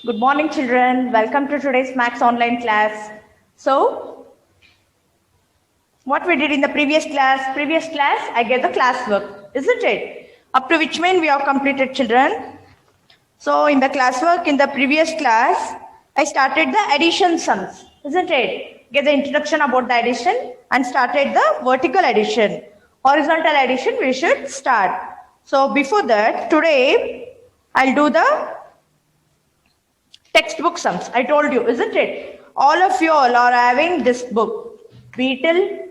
Good morning, children. Welcome to today's Max online class. So, what we did in the previous class, I gave the classwork, isn't it? Up to which main we have completed, children. So, in the classwork in the previous class, I started the addition sums, isn't it? Gave the introduction about the addition and started the vertical addition. Horizontal addition we should start. So, before that, today I'll do the textbook sums. I told you, isn't it? All of you all are having this book. Beetle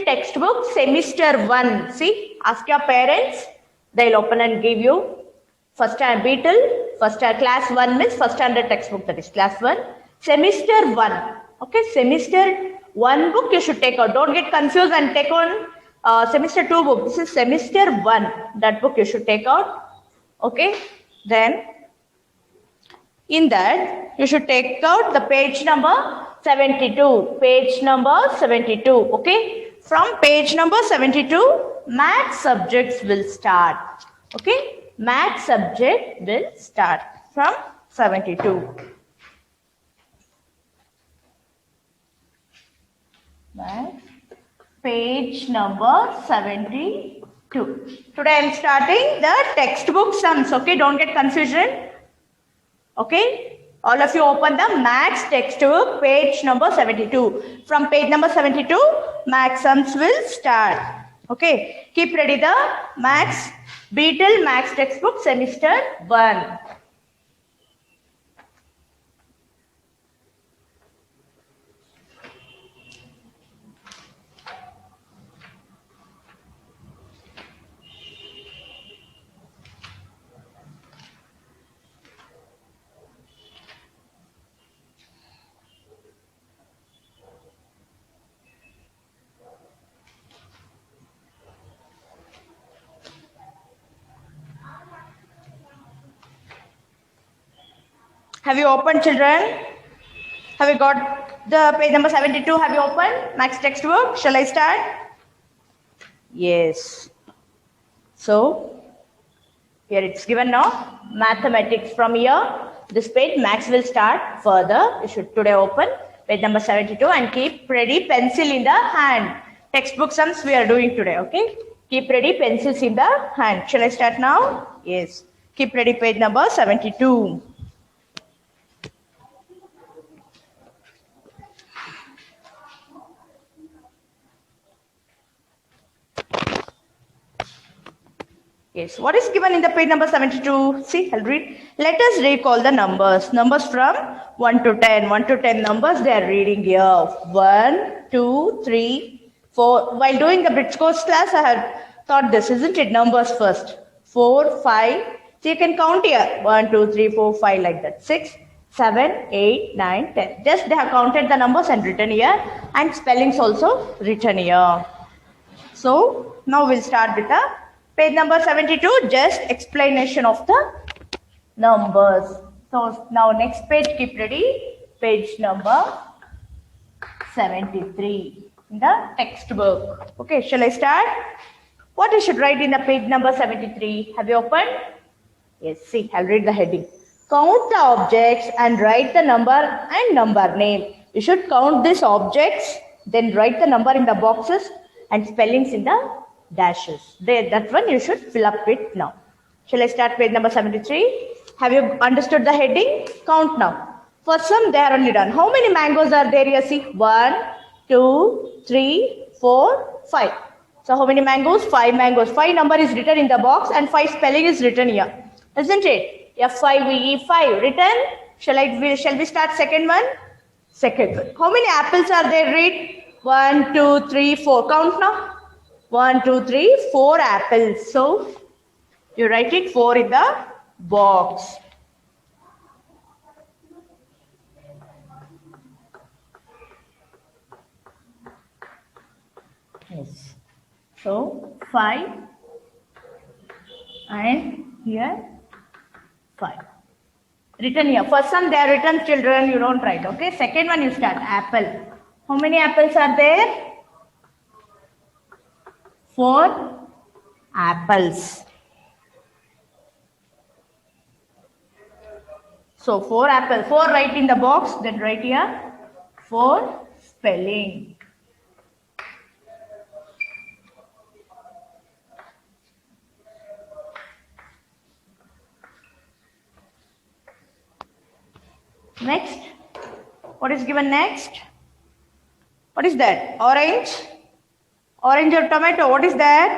textbook, semester 1. See, ask your parents. They'll open and give you first time Beetle, first time class 1 means first standard textbook, that is class 1. Semester 1. Okay, semester 1 book you should take out. Don't get confused and take on semester 2 book. This is semester 1. That book you should take out. Okay, then in that, you should take out the page number 72. Page number 72. Okay. From page number 72, math subjects will start. Okay. Math subject will start from 72. Math. Page number 72. Today I am starting the textbook sums. Okay. Don't get confusion. Okay, all of you open the Max textbook, page number 72. From page number 72, Max sums will start. Okay, keep ready the Max, Beetle Max textbook, semester 1. Have you opened, children? Have you got the page number 72? Have you opened Max textbook? Shall I start? Yes. So, here it's given now. Mathematics from here. This page, Max will start further. You should today open page number 72 and keep ready pencil in the hand. Textbook sums we are doing today, okay? Keep ready pencils in the hand. Shall I start now? Yes. Keep ready page number 72. Yes, what is given in the page number 72? See, I'll read. Let us recall the numbers. Numbers from 1 to 10. 1 to 10 numbers they are reading here. 1, 2, 3, 4. While doing the British course class, I had taught this, isn't it? Numbers first. 4, 5. So you can count here. 1, 2, 3, 4, 5 like that. 6, 7, 8, 9, 10. Just they have counted the numbers and written here. And spellings also written here. So now we'll start with the page number 72, just explanation of the numbers. So now next page, keep ready. Page number 73 in the textbook. Okay, shall I start? What I should write in the page number 73? Have you opened? Yes, see, I'll read the heading. Count the objects and write the number and number name. You should count these objects, then write the number in the boxes and spellings in the dashes. There, that one you should fill up with now. Shall I start page number 73? Have you understood the heading? Count now. For some, they are only done. How many mangoes are there here? See, 1, 2, 3, 4, 5. So how many mangoes? 5 mangoes. 5 number is written in the box and 5 spelling is written here. Isn't it? F5VE5 written. Shall we start second one? Second one. How many apples are there? Read. 1, 2, 3, 4. Count now. 1, 2, 3, 4 apples. So you write it 4 in the box. Yes. So 5 and here 5. Written here. First one they are written, children, you don't write. Okay. Second one you start. Apple. How many apples are there? 4 apples. So 4 apple, 4 write in the box, then write here 4 spelling. Next, what is given next? What is that? Orange? Orange or tomato, what is that?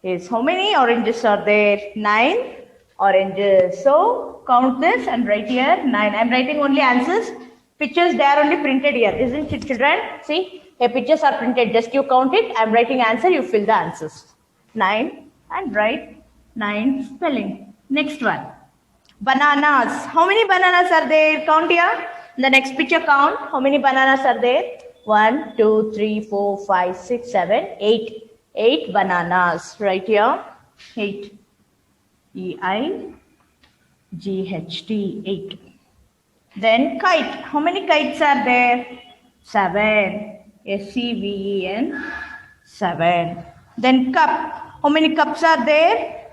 Yes, how many oranges are there? 9 oranges. So count this and write here 9. I am writing only answers. Pictures, they are only printed here, isn't it, children? See, here pictures are printed. Just you count it. I am writing answer. You fill the answers. 9 and write 9 spelling. Next one. Bananas. How many bananas are there? Count here. In the next picture, count. How many bananas are there? 1, 2, 3, 4, 5, 6, 7, 8. 8 bananas. Right here. 8. E-I-G-H-T. 8. Then kite. How many kites are there? 7. S-E-V-E-N. 7. Then cup. How many cups are there?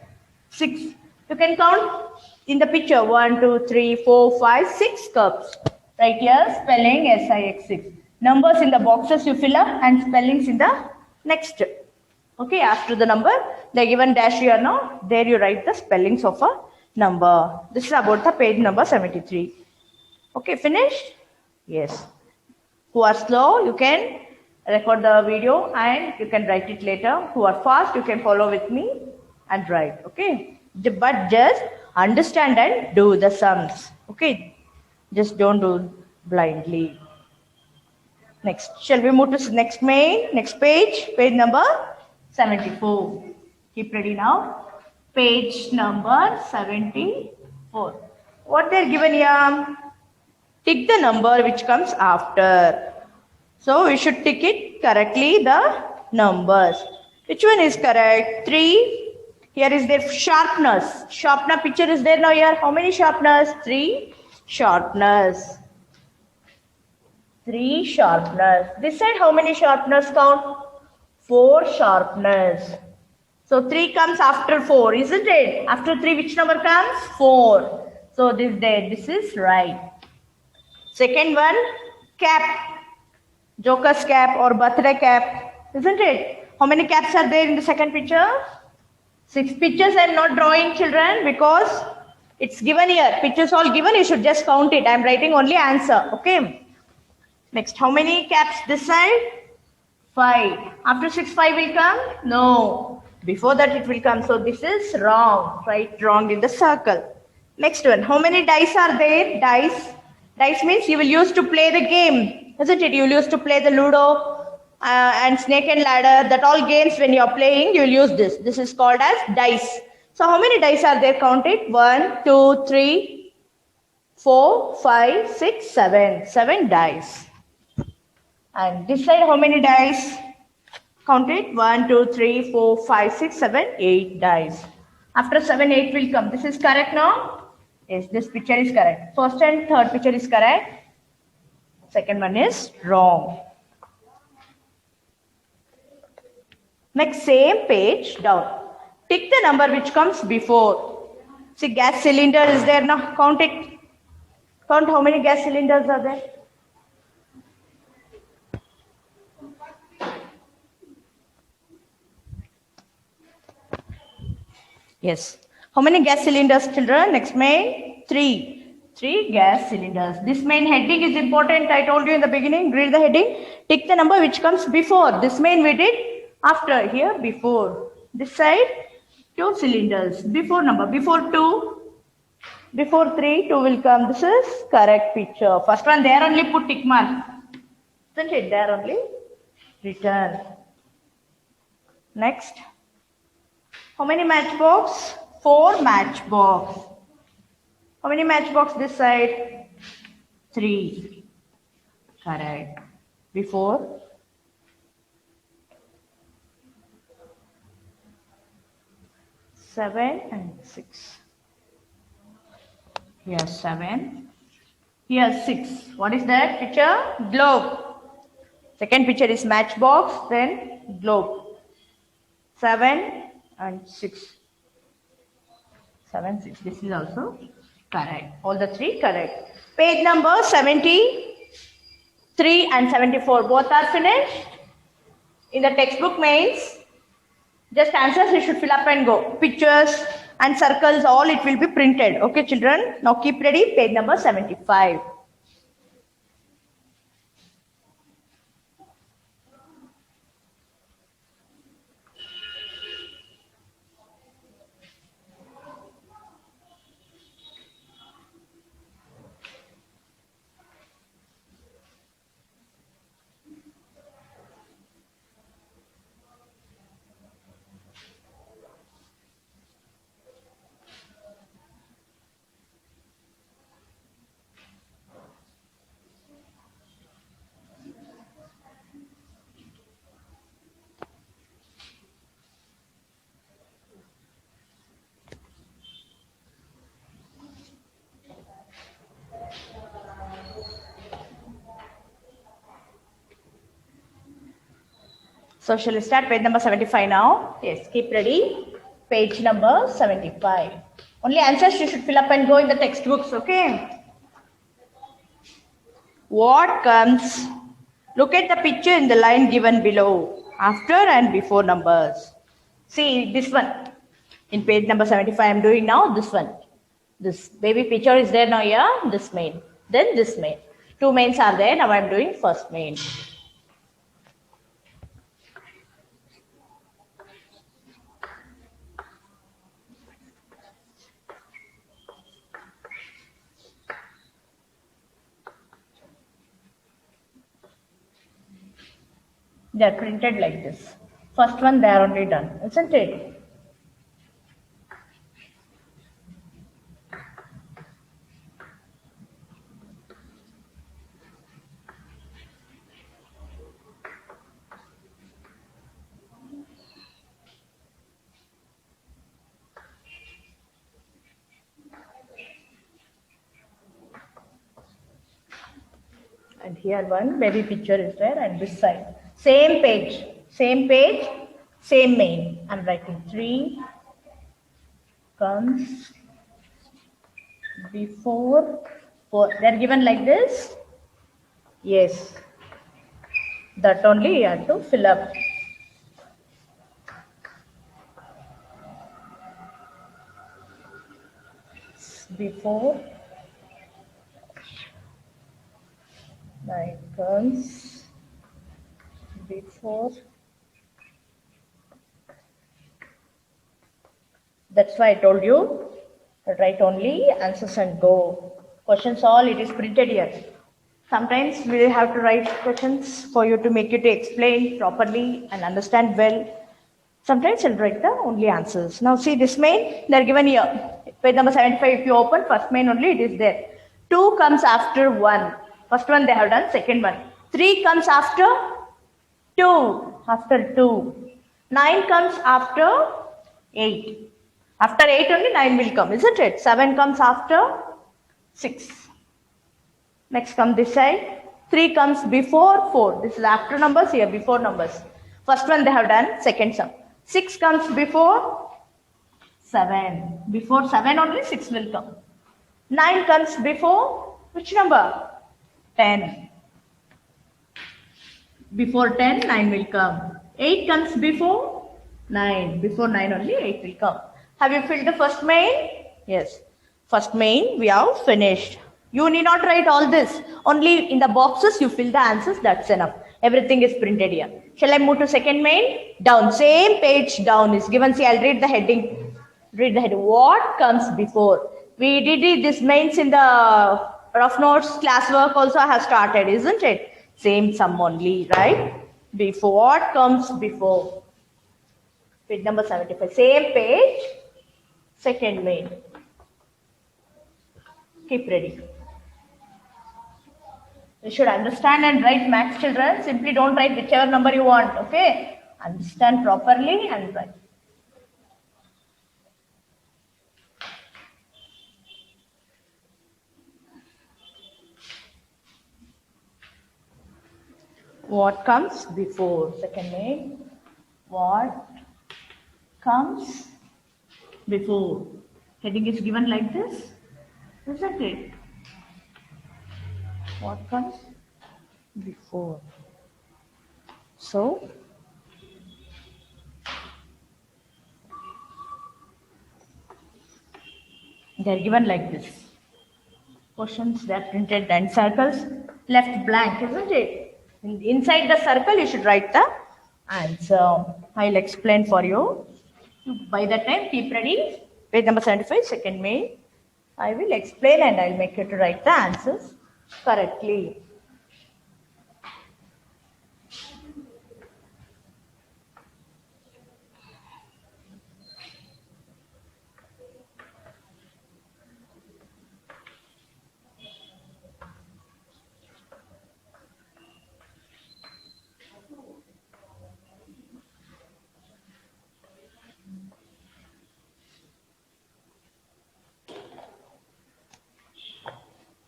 6. You can count in the picture. 1, 2, 3, 4, 5, 6 cups. Right here, spelling S-I-X 6. Numbers in the boxes you fill up and spellings in the next. Okay, after the number, they given dash here now. There you write the spellings of a number. This is about the page number 73. Okay, finished? Yes. Who are slow, you can record the video and you can write it later. Who are fast, you can follow with me and write. Okay, but just understand and do the sums. Okay, just don't do blindly. Next, shall we move to next page, page number 74. Keep ready now. Page number 74. What they're given here? Tick the number which comes after. So we should tick it correctly, the numbers. Which one is correct? 3. Here is their sharpness. Sharpener picture is there now here. How many sharpeners? 3 sharpeners. 3 sharpeners. This side how many sharpeners count? 4 sharpeners. So 3 comes after 4, isn't it? After 3 which number comes? 4. So this is right. Second one, cap. Joker's cap or birthday cap, isn't it? How many caps are there in the second picture? 6 pictures I am not drawing, children, because it's given here. Pictures all given, you should just count it. I am writing only answer. Okay. Next, how many caps this side? 5. After 6, 5 will come? No. Before that it will come. So this is wrong. Write wrong in the circle. Next one, how many dice are there? Dice. Dice means you will use to play the game, isn't it? You will use to play the Ludo and Snake and Ladder. That all games when you are playing, you will use this. This is called as dice. So how many dice are there? Count it. 1, 2, 3, 4, 5, 6, 7. 7 dice. And this side how many dice? Count it. 1, 2, 3, 4, 5, 6, 7, 8 dice. After 7, 8 will come. This is correct now? Yes, this picture is correct. First and third picture is correct. Second one is wrong. Next, same page down. Tick the number which comes before. See, gas cylinder is there now. Count it. Count how many gas cylinders are there. Yes. How many gas cylinders, children? Next main, 3. 3 gas cylinders. This main heading is important. I told you in the beginning. Read the heading. Tick the number which comes before. This main we did after. Here before. This side 2 cylinders. Before number. Before 2. Before 3. 2 will come. This is correct picture. First one there only put tick mark. Isn't it? There only return. Next. How many matchbox? 4 matchbox. How many matchbox this side? 3. Correct. Before. Seven and 6. Here 7. Here 6. What is that picture? Globe. Second picture is matchbox, then globe. 7 and 6. 7, 6. This is also Correct. All the three correct. Page number 73 and 74. Both are finished. In the textbook mains, just answers you should fill up and go. Pictures and circles, all it will be printed. Okay, children. Now keep ready. Page number 75. So shall we start page number 75 now? Yes, keep ready. Page number 75. Only answers you should fill up and go in the textbooks, okay? What comes? Look at the picture in the line given below. After and before numbers. See this one. In page number 75 I am doing now this one. This baby picture is there now here. This main. Then this main. Two mains are there. Now I am doing first main. They are printed like this. First one they are only done, isn't it? And here one baby picture is there and this side. Same page, same main. I'm writing 3 comes before 4. They're given like this. Yes. That only you have to fill up. Before 9 comes before. That's why I told you write only answers and go. Questions all it is printed here. Sometimes we will have to write questions for you to make you to explain properly and understand well. Sometimes I'll write the only answers. Now see this main, they're given here. Page number 75, if you open, first main only it is there. 2 comes after 1. First one they have done, second one. 3 comes after 2. After 2. 9 comes after 8. After 8 only 9 will come, isn't it? 7 comes after 6. Next come this side. 3 comes before 4. This is after numbers, here before numbers. First one they have done, second sum. 6 comes before 7. Before 7 only 6 will come. 9 comes before which number? 10. Before 10, 9 will come. 8 comes before 9. Before 9 only 8 will come. Have you filled the first main? Yes. First main we have finished. You need not write all this. Only in the boxes you fill the answers. That's enough. Everything is printed here. Shall I move to second main? Down. Same page down is given. See, I'll read the heading. Read the heading. What comes before? We did this mains in the rough notes classwork also has started, isn't it? Same sum only, right? Before. What comes before? Page number 75. Same page. Second main. Keep ready. You should understand and write maths, children. Simply don't write whichever number you want, okay? Understand properly and write. What comes before? Second main. What comes before? Heading is given like this. isn't it? What comes before? So, they are given like this. Questions they are printed and circles left blank, isn't it? Inside the circle, you should write the answer. I'll explain for you. By that time, keep ready. Page number 75, second mail. I will explain and I'll make you to write the answers correctly.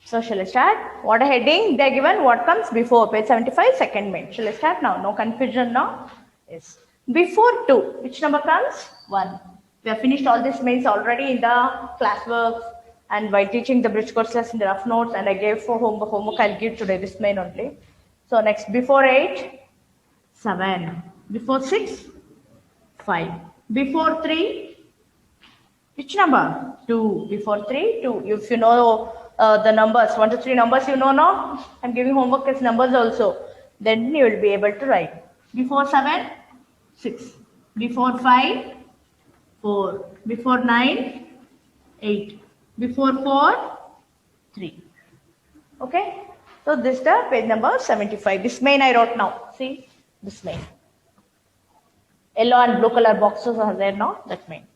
So shall I start? What a heading they are given, what comes before, page 75, second main. Shall I start now? No confusion now? Yes. Before 2, which number comes? 1. We have finished all these mains already in the classwork and while teaching the bridge course class in the rough notes, and I gave for homework I'll give today this main only. So next, before 8, 7. Before 6, 5. Before 3, which number? 2. Before 3, 2. If you know the numbers, 1 to 3 numbers, you know now. I'm giving homework as numbers also. Then you will be able to write. Before 7, 6. Before 5, 4. Before 9, 8. Before 4, 3. Okay. So this is the page number 75. This main I wrote now. See, this main. Yellow and blue color boxes are there now. That main.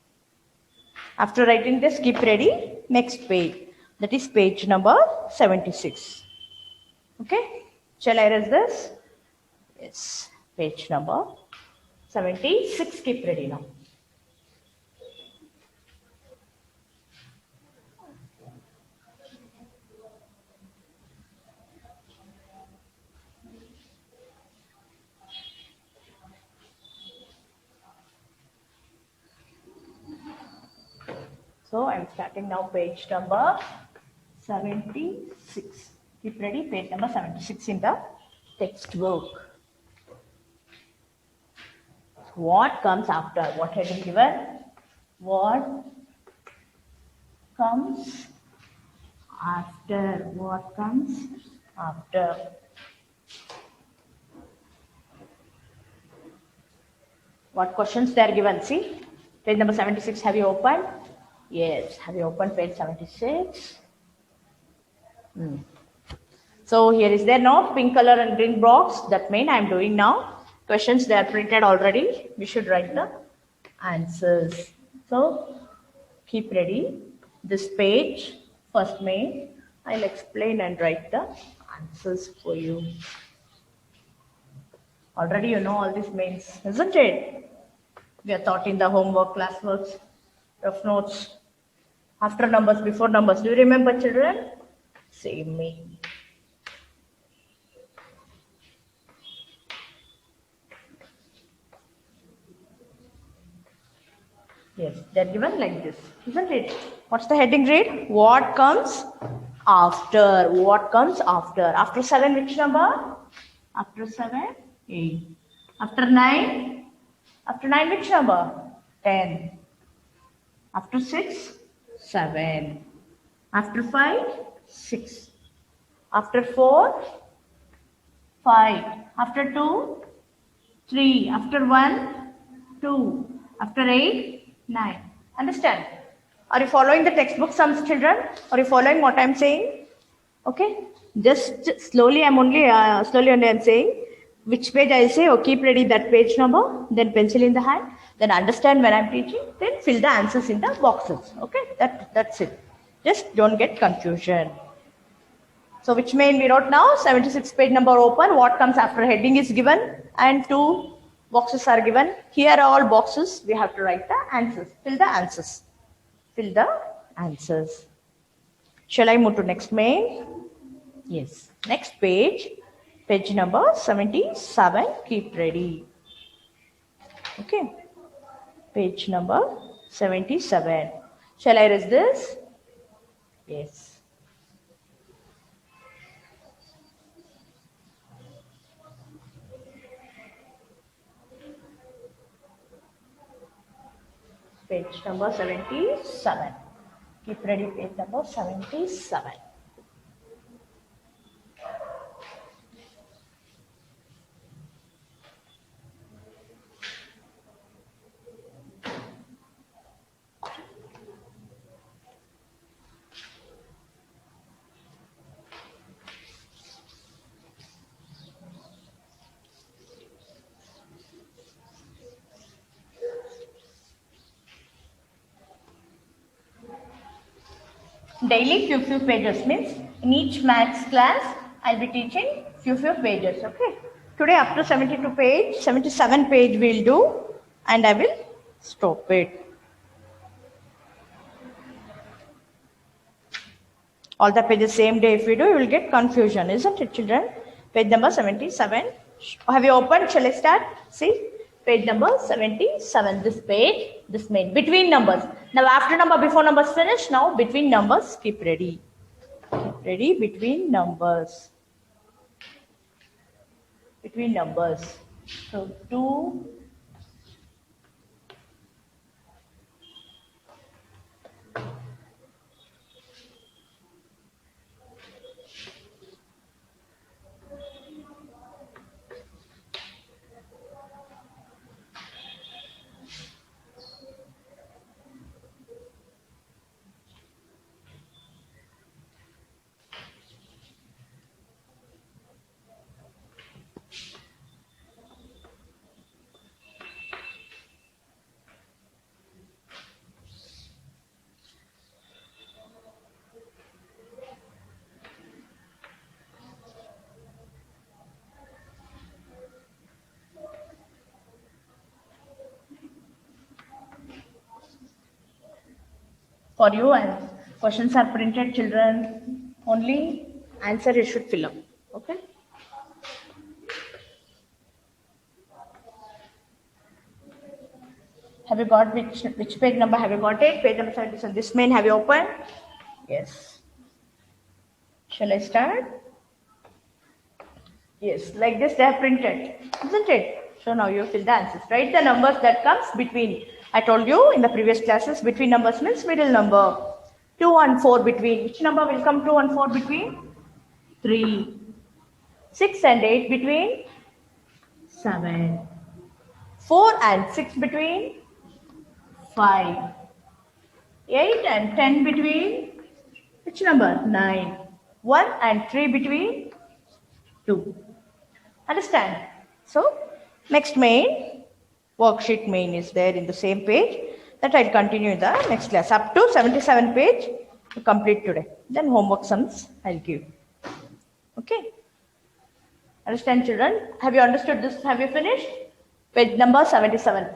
After writing this, keep ready. Next page. That is page number 76. Okay. Shall I erase this? Yes. Page number 76. Keep ready now. So I'm starting now page number 76. Keep ready, page number 76 in the textbook. What comes after? What had been given? What comes after? What comes after? What questions they are given? See, page number 76. Have you opened? Yes. Have you opened page 76? So here is there no pink color and green box. That means I am doing now. Questions they are printed already. We should write the answers. So keep ready. This page, first main, I'll explain and write the answers for you. Already you know all these mains, isn't it? We are taught in the homework, classworks, rough notes. After numbers, before numbers. Do you remember, children? Same main. Yes, they're given like this, isn't it? What's the heading read? What comes after? What comes after? After 7, which number? After 7, 8. After 9? After 9, which number? 10. After 6, 7. After 5, 6. After 4, 5. After 2, 3. After 1, 2. After 8, 9. Understand? Are you following the textbook sums, children? Are you following what I'm saying? Okay. Just slowly I'm saying which page I say. Oh, keep ready that page number. Then pencil in the hand. Then understand when I'm teaching. Then fill the answers in the boxes. Okay. That's it. Just don't get confusion. So which main we wrote now? 76 page number open. What comes after heading is given and 2 boxes are given. Here are all boxes. We have to write the answers. Fill the answers. Fill the answers. Shall I move to next main? Yes. Next page. Page number 77. Keep ready. Okay. Page number 77. Shall I erase this? Yes. page number 77. Keep ready, page number 77. Daily few pages means in each maths class I'll be teaching few pages. Okay. Today up to 72 page, 77 page we'll do, and I will stop it. All the pages same day if we do, you will get confusion, isn't it, children? Page number 77. Have you opened? Shall I start? See, page number 77. This page, this main between numbers. Now after number, before numbers finish. Now between numbers, keep ready. Keep ready between numbers. Between numbers. So 2. For you, and questions are printed, children. Only answer you should fill up. Okay. Have you got which page number? Have you got it? Page number 77. This main have you opened? Yes. Shall I start? Yes. Like this they have printed, isn't it? So now you fill the answers. Write the numbers that comes between. I told you in the previous classes, between numbers means middle number. 2 and 4 between. Which number will come 2 and 4 between? 3. 6 and 8 between? 7. 4 and 6 between? 5. 8 and 10 between? Which number? 9. 1 and 3 between? 2. Understand? So, next main, worksheet main is there in the same page. That I'll continue in the next class. Up to 77 page to complete today. Then homework sums I'll give. Okay? Understand, children? Have you understood this? Have you finished? Page number 77.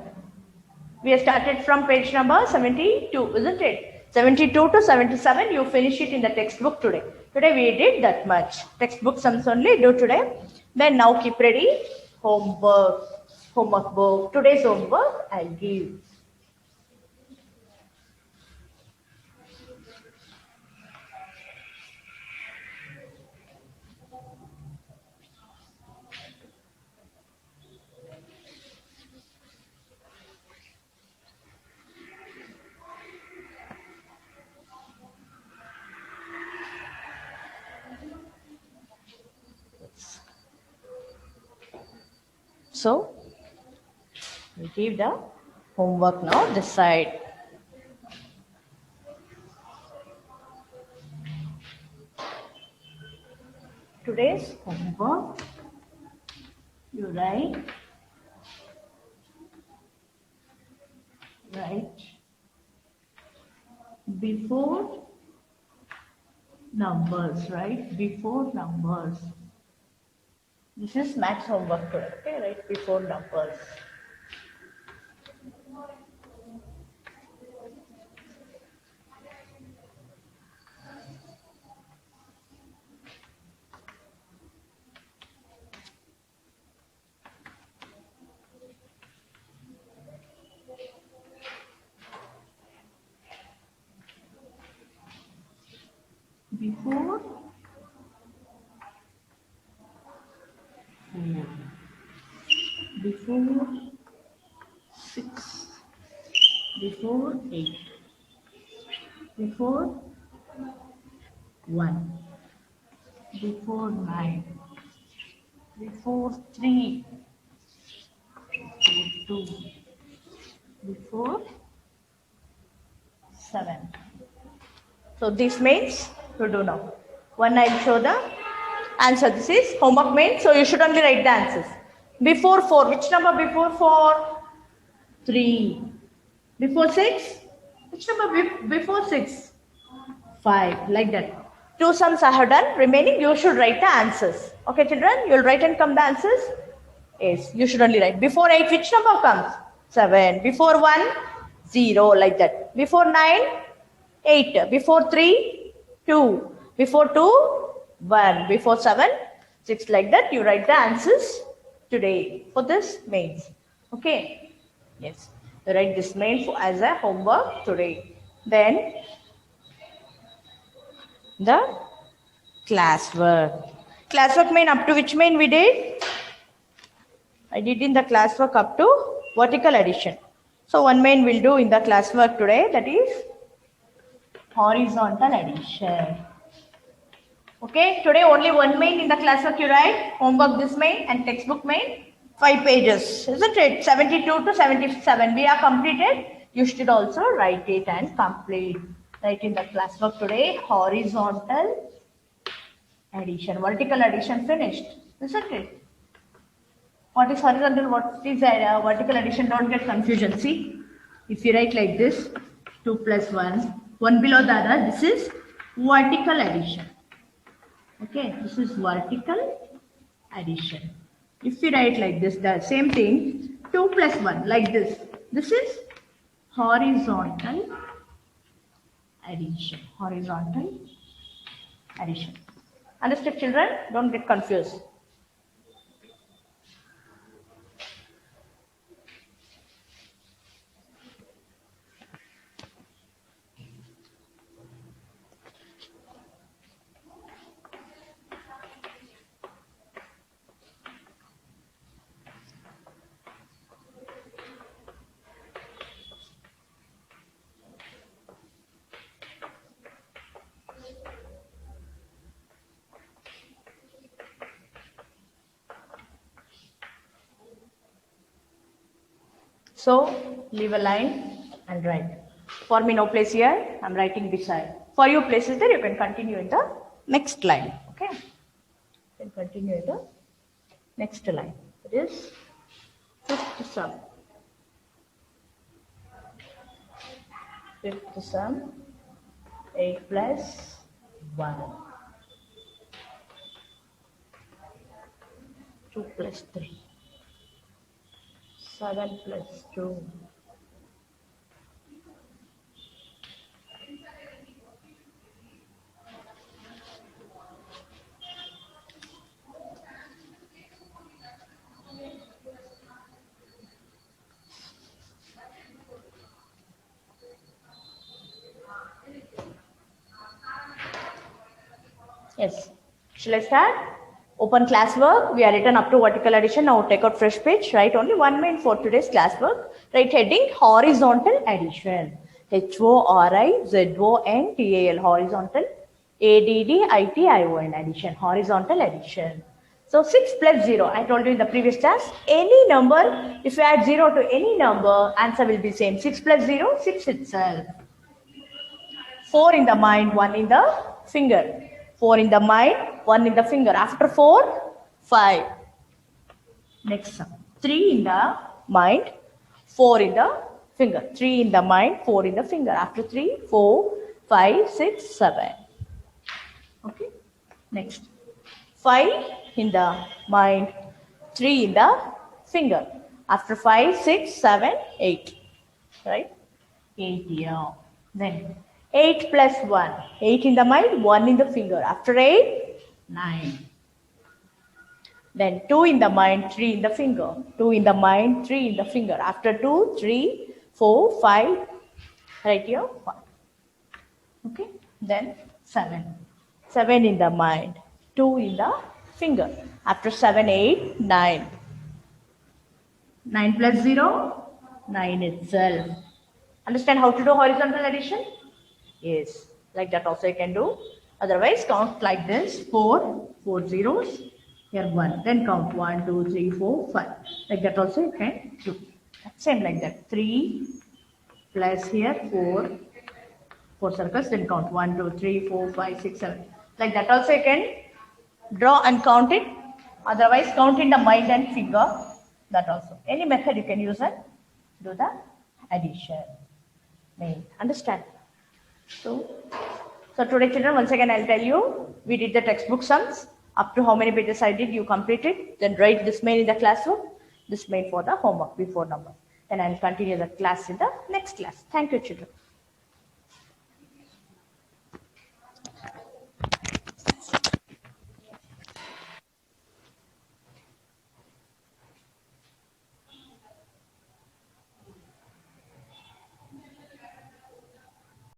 We have started from page number 72, isn't it? 72 to 77, you finish it in the textbook today. Today we did that much. Textbook sums only do today. Then now keep ready. Homework book. Today's homework I'll give. So, we give the homework now this side. Today's homework, you write before numbers, right? Before numbers. This is maths homework today, okay? Right before numbers. Before 4. Before 6. before 8, before 1, before 9, before 3, before 2, before 7. So this means to do now. One, I'll show the answer. This is homework main. So you should only write the answers. Before 4, which number before 4? 3. Before 6? Which number before 6? 5. Like that. 2 sums I have done. Remaining, you should write the answers. Okay, children? You will write and come the answers? Yes, you should only write. Before 8, which number comes? 7. Before 1, 0. Like that. Before 9, 8. Before 3, 2. Before 2, 1. Before 7, 6. Like that. You write the answers today for this mains. Okay. Yes. You write this main as a homework today. Then the classwork. Classwork main up to which main we did? I did in the classwork up to vertical addition. So one main we'll do in the classwork today, that is horizontal addition. Okay, today only one main in the classwork you write. Homework this main and textbook main. 5 pages, isn't it? 72 to 77. We are completed. You should also write it and complete. Write in the classwork today, horizontal addition. Vertical addition finished, isn't it? What is horizontal? What is vertical addition? Don't get confusion. See, if you write like this, 2 plus 1, one below the other, this is vertical addition. Okay, this is vertical addition. If you write like this, the same thing, 2 plus 1, like this. This is horizontal addition. Horizontal addition. Understood, children? Don't get confused. So leave a line and write. For me, no place here. I'm writing beside. For you places there, you can continue in the next line. Okay. You can continue in the next line. It is fifth sum. Fifth sum. 8 plus 1. 2 plus 3. 7 plus 2. Yes. Shall I start? Open classwork. We are written up to vertical addition. Now take out fresh page. Write only one main for today's classwork. Write heading horizontal addition. HORIZONTAL. Horizontal. ADDITION. Addition. Horizontal addition. So 6 plus 0. I told you in the previous class. Any number, if you add 0 to any number, answer will be same. 6 plus 0, 6 itself. 4 in the mind, 1 in the finger. 4 in the mind, 1 in the finger. After 4, 5. Next sum. 3 in the mind, 4 in the finger. 3 in the mind, 4 in the finger. After 3, 4, 5, 6, 7. Okay. Next. 5 in the mind, 3 in the finger. After 5, 6, 7, 8. Right? 8 here. Then 8 plus 1. 8 in the mind, 1 in the finger. After 8, 9. Then 2 in the mind, 3 in the finger. 2 in the mind, 3 in the finger. After 2, 3, 4, 5. Right here, 1. Okay. Then 7. 7 in the mind, 2 in the finger. After 7, 8, 9. 9 plus 0, 9 itself. Understand how to do horizontal addition? Yes, like that also you can do. Otherwise, count like this: 4 zeros, here 1. Then count 1, 2, 3, 4, 5. Like that also you can do. Same like that. 3 plus here 4 circles. Then count 1, 2, 3, 4, 5, 6, 7. Like that also you can draw and count it. Otherwise, count in the mind and finger. That also. Any method you can use and do the addition. Understand? So today, children, once again I'll tell you, we did the textbook sums. Up to how many pages I did, you completed. Then write this main in the classroom. This main for the homework before number. Then I'll continue the class in the next class. Thank you, children.